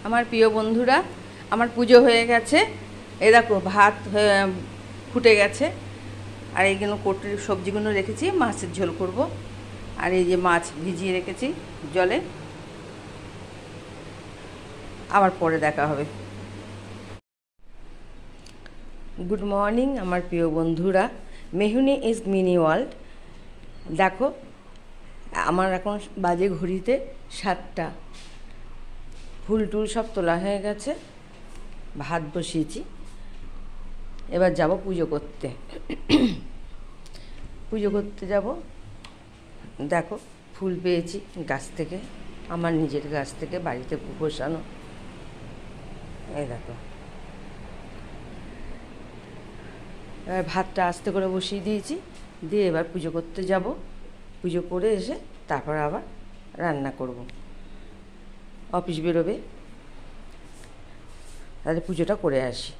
আমার প্রিয় বন্ধুরা, আমার পুজো হয়ে গেছে। এই দেখো ভাত ফুটে গেছে, আর এইগুলো কোটের সবজিগুলো রেখেছি, মাছের ঝোল করব। আর এই যে মাছ ভিজিয়ে রেখেছি জলে, আবার পরে দেখা হবে। গুড মর্নিং আমার প্রিয় বন্ধুরা, মেহুনি ইজ মিনি ওয়ার্ল্ড। দেখো আমার এখন বাজে ঘড়িতে 7টা। ফুল টুল সব তোলা হয়ে গেছে, ভাত বসিয়েছি, এবার যাব পুজো করতে। পুজো করতে যাব। দেখো ফুল পেয়েছি গাছ থেকে, আমার নিজের গাছ থেকে, বাড়িতে বসানো। এই দেখো, এবার ভাতটা আস্তে করে বসিয়ে দিয়েছি, দিয়ে এবার পুজো করতে যাব। পুজো করে এসে তারপর আবার রান্না করব। অফিস বেরোবে, তাহলে পুজোটা করে আসি।